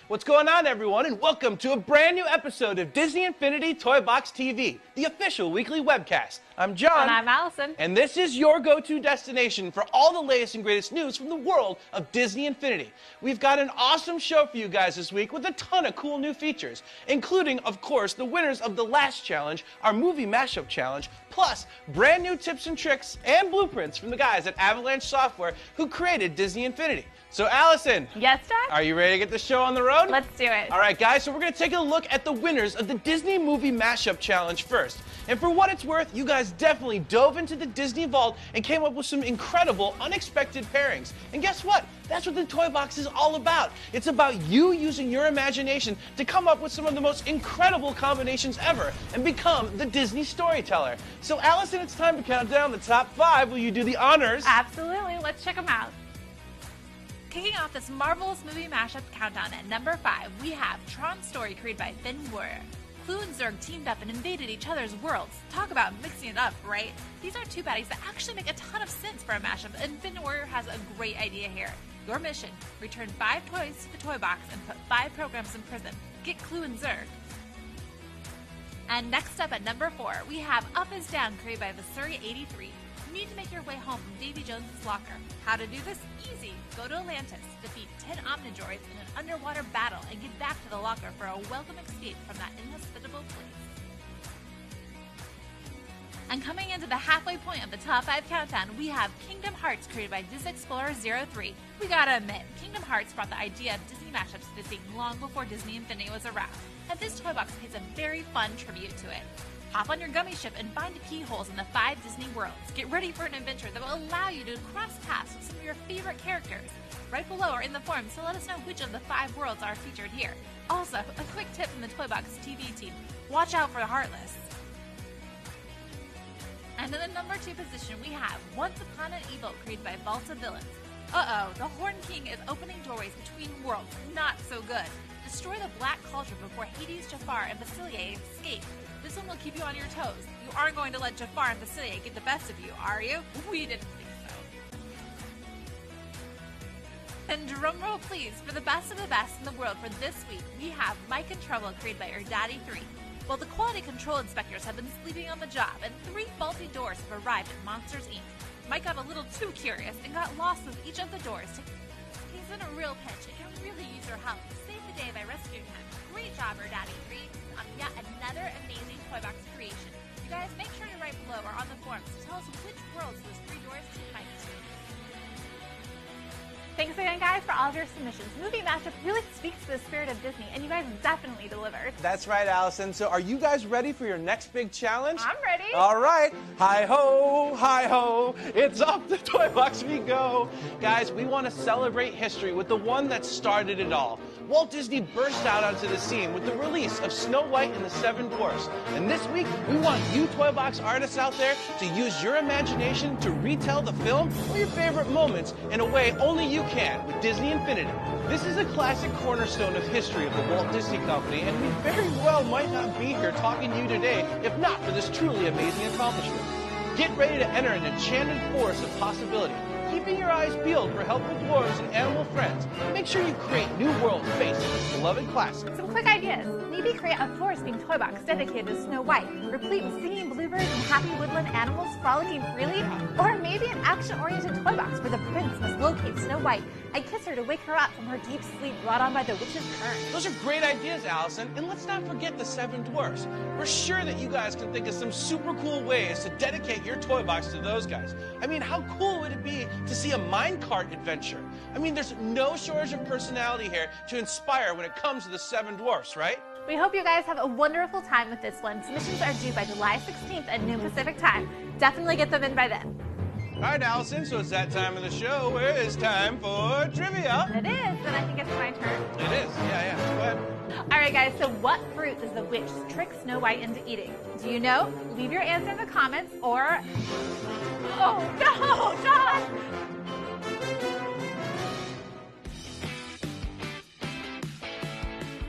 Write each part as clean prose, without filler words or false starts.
What's going on, everyone, and welcome to a brand new episode of Disney Infinity Toy Box TV, the official weekly webcast. I'm John. And I'm Allison. And this is your go-to destination for all the latest and greatest news from the world of Disney Infinity. We've got an awesome show for you guys this week with a ton of cool new features, including, of course, the winners of the last challenge, our movie mashup challenge, plus brand new tips and tricks and blueprints from the guys at Avalanche Software who created Disney Infinity. So, Allison. Yes, Dad? Are you ready to get the show on the road? Let's do it. All right, guys, so we're going to take a look at the winners of the Disney Movie Mashup Challenge first. And for what it's worth, you guys definitely dove into the Disney Vault and came up with some incredible, unexpected pairings. And guess what? That's what the Toy Box is all about. It's about you using your imagination to come up with some of the most incredible combinations ever and become the Disney storyteller. So, Allison, it's time to count down the top 5. Will you do the honors? Absolutely. Let's check them out. Kicking off this marvelous movie mashup countdown at number 5, we have Tron's Story, created by Finn Warrior. Clue and Zurg teamed up and invaded each other's worlds. Talk about mixing it up, right? These are two baddies that actually make a ton of sense for a mashup, and Finn Warrior has a great idea here. Your mission: return 5 toys to the Toy Box and put 5 programs in prison. Get Clue and Zurg. And next up at number 4, we have Up is Down, created by Vasuri83. You need to make your way home from Davy Jones's locker. How to do this? Easy. Go to Atlantis, defeat 10 Omnidroids in an underwater battle, and get back to the locker for a welcome escape from that inhospitable place. And coming into the halfway point of the top 5 countdown, we have Kingdom Hearts, created by DisExplorer03. We gotta admit, Kingdom Hearts brought the idea of Disney mashups to the scene long before Disney Infinity was around, and this toy box pays a very fun tribute to it. Hop on your gummy ship and find the keyholes in the 5 Disney worlds. Get ready for an adventure that will allow you to cross paths with some of your favorite characters. Right below are in the forums to let us know which of the 5 worlds are featured here. Also, a quick tip from the Toy Box TV team: watch out for the Heartless. And in the number 2 position, we have Once Upon an Evil, created by Volta Villains. Uh-oh, the Horn King is opening doorways between worlds. Not so good. Destroy the Black Cauldron before Hades, Jafar, and Basilier escape. This one will keep you on your toes. You aren't going to let Jafar and Basilier get the best of you, are you? We didn't think so. And drumroll please, for the best of the best in the world for this week, we have Mike in Trouble, created by Erdaddy3. Well, the quality control inspectors have been sleeping on the job, and 3 faulty doors have arrived at Monsters, Inc. Mike got a little too curious and got lost with each of the doors. He's in a real pinch and can really use your help to save the day by rescuing him. Great job, Erdaddy3, on yet another amazing Toy Box creation. You guys, make sure to write below or on the forums to tell us which worlds those 3 doors lead Mike to. Thanks again, guys, for all of your submissions. Movie Mashup really speaks to the spirit of Disney, and you guys definitely delivered. That's right, Allison. So are you guys ready for your next big challenge? I'm ready. All right. Hi-ho, it's off the Toy Box we go. Guys, we want to celebrate history with the one that started it all. Walt Disney burst out onto the scene with the release of Snow White and the 7 Dwarfs. And this week, we want you Toy Box artists out there to use your imagination to retell the film or your favorite moments in a way only you can with Disney Infinity. This is a classic cornerstone of history of the Walt Disney Company, and we very well might not be here talking to you today if not for this truly amazing accomplishment. Get ready to enter an enchanted forest of possibility, keeping your eyes peeled for helpful dwarves and animal friends. Make sure you create new worlds based on this beloved classic. Some quick ideas. Maybe create a forest-themed toy box dedicated to Snow White, replete with singing bluebirds and happy woodland animals frolicking freely. Or maybe an action-oriented toy box where the prince must locate Snow White and kiss her to wake her up from her deep sleep brought on by the witch's curse. Those are great ideas, Allison. And let's not forget the 7 Dwarfs. We're sure that you guys can think of some super cool ways to dedicate your toy box to those guys. I mean, how cool would it be to see a minecart adventure? I mean, there's no shortage of personality here to inspire when it comes to the 7 Dwarfs, right? We hope you guys have a wonderful time with this one. Submissions are due by July 16th at noon Pacific time. Definitely get them in by then. All right, Allison, so it's that time of the show where it's time for trivia. It is, and I think it's my turn. It is, yeah, go ahead. All right, guys, so what fruit does the witch trick Snow White into eating? Do you know? Leave your answer in the comments, or... Oh, no, John!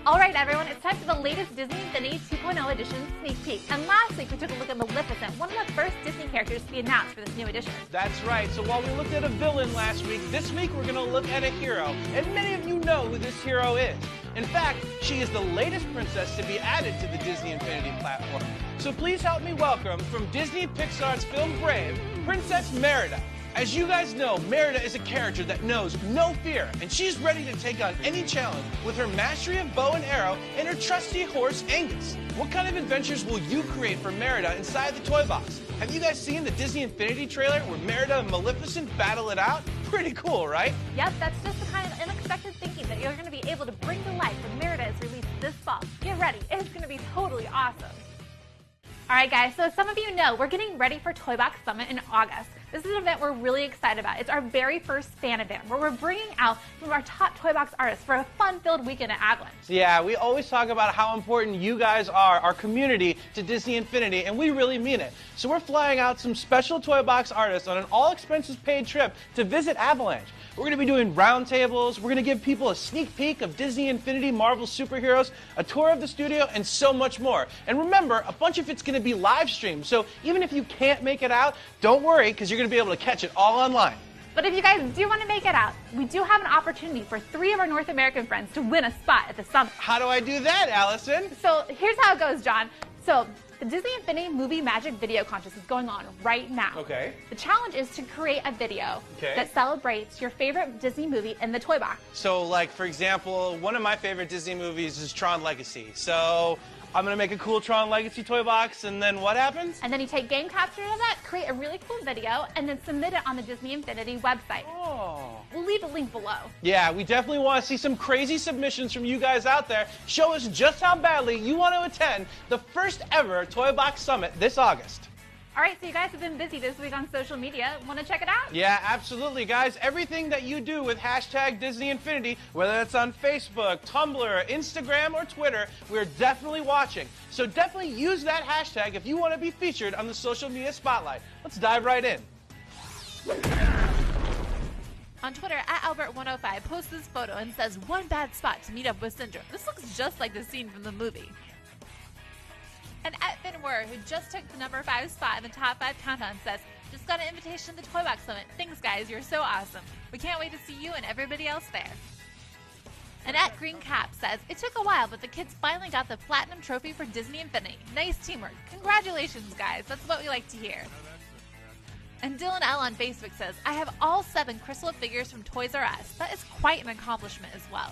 All right, everyone, it's time for the latest Disney Infinity 2.0 edition sneak peek. And last week, we took a look at Maleficent, one of the first Disney characters to be announced for this new edition. That's right. So while we looked at a villain last week, this week we're going to look at a hero. And many of you know who this hero is. In fact, she is the latest princess to be added to the Disney Infinity platform. So please help me welcome, from Disney Pixar's film Brave, Princess Merida. As you guys know, Merida is a character that knows no fear, and she's ready to take on any challenge with her mastery of bow and arrow and her trusty horse, Angus. What kind of adventures will you create for Merida inside the toy box? Have you guys seen the Disney Infinity trailer where Merida and Maleficent battle it out? Pretty cool, right? Yep, that's just the kind of unexpected thinking that you're going to be able to bring to life when Merida is released this fall. Get ready, it's going to be totally awesome. Alright guys, so some of you know we're getting ready for Toy Box Summit in August. This is an event we're really excited about. It's our very first fan event where we're bringing out some of our top Toy Box artists for a fun-filled weekend at Avalanche. Yeah, we always talk about how important you guys are, our community, to Disney Infinity, and we really mean it. So we're flying out some special Toy Box artists on an all-expenses-paid trip to visit Avalanche. We're going to be doing roundtables, we're going to give people a sneak peek of Disney Infinity Marvel superheroes, a tour of the studio, and so much more. And remember, a bunch of it's going to be live streamed, so even if you can't make it out, don't worry, because you're going to be able to catch it all online. But if you guys do want to make it out, we do have an opportunity for 3 of our North American friends to win a spot at the summit. How do I do that, Allison? So here's how it goes, John. So the Disney Infinity Movie Magic Video Contest is going on right now. Okay. The challenge is to create a video that celebrates your favorite Disney movie in the toy box. So, like, for example, one of my favorite Disney movies is Tron Legacy. So I'm going to make a cool Tron Legacy toy box, and then what happens? And then you take game capture of that, create a really cool video, and then submit it on the Disney Infinity website. Oh. We'll leave a link below. Yeah, we definitely want to see some crazy submissions from you guys out there. Show us just how badly you want to attend the first ever Toy Box Summit this August. All right, so you guys have been busy this week on social media. Want to check it out? Yeah, absolutely, guys. Everything that you do with hashtag Disney Infinity, whether that's on Facebook, Tumblr, Instagram, or Twitter, we're definitely watching. So definitely use that hashtag if you want to be featured on the social media spotlight. Let's dive right in. On Twitter, @Albert105 posts this photo and says, "One bad spot to meet up with Syndrome." This looks just like the scene from the movie. And @Finwar, who just took the number 5 spot in the top 5 countdown, says, "Just got an invitation to the Toy Box Summit. Thanks, guys. You're so awesome. We can't wait to see you and everybody else there." And @GreenCap says, "It took a while, but the kids finally got the Platinum Trophy for Disney Infinity. Nice teamwork. Congratulations, guys. That's what we like to hear." And Dylan L on Facebook says, "I have all 7 Crystal figures from Toys R Us. That is quite an accomplishment as well."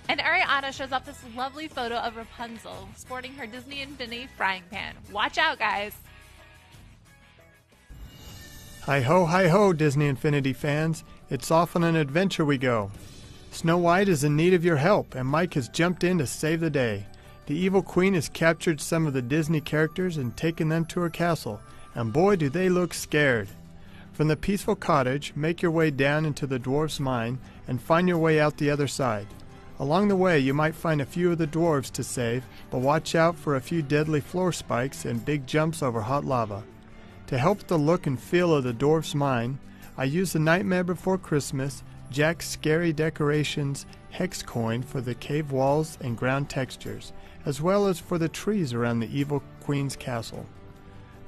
And Ariana shows off this lovely photo of Rapunzel sporting her Disney Infinity frying pan. Watch out, guys. Hi ho, Disney Infinity fans. It's off on an adventure we go. Snow White is in need of your help, and Mike has jumped in to save the day. The evil queen has captured some of the Disney characters and taken them to her castle, and boy do they look scared. From the peaceful cottage, make your way down into the dwarf's mine and find your way out the other side. Along the way, you might find a few of the dwarves to save, but watch out for a few deadly floor spikes and big jumps over hot lava. To help the look and feel of the dwarf's mine, I used the Nightmare Before Christmas, Jack's Scary Decorations hex coin for the cave walls and ground textures, as well as for the trees around the evil queen's castle.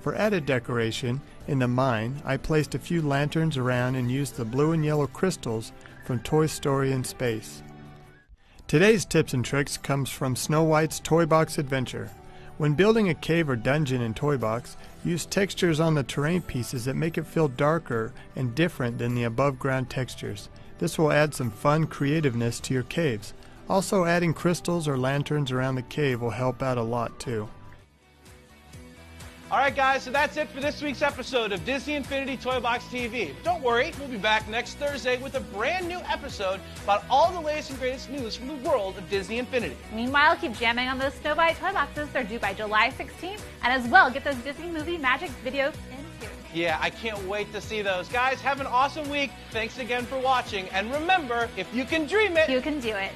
For added decoration, in the mine, I placed a few lanterns around and used the blue and yellow crystals from Toy Story in Space. Today's tips and tricks comes from Snow White's Toy Box Adventure. When building a cave or dungeon in Toy Box, use textures on the terrain pieces that make it feel darker and different than the above ground textures. This will add some fun creativeness to your caves. Also, adding crystals or lanterns around the cave will help out a lot too. All right, guys, so that's it for this week's episode of Disney Infinity Toy Box TV. Don't worry, we'll be back next Thursday with a brand new episode about all the latest and greatest news from the world of Disney Infinity. Meanwhile, keep jamming on those Snow White toy boxes. They're due by July 16th. And as well, get those Disney Movie Magic videos in too. Yeah, I can't wait to see those. Guys, have an awesome week. Thanks again for watching. And remember, if you can dream it, you can do it.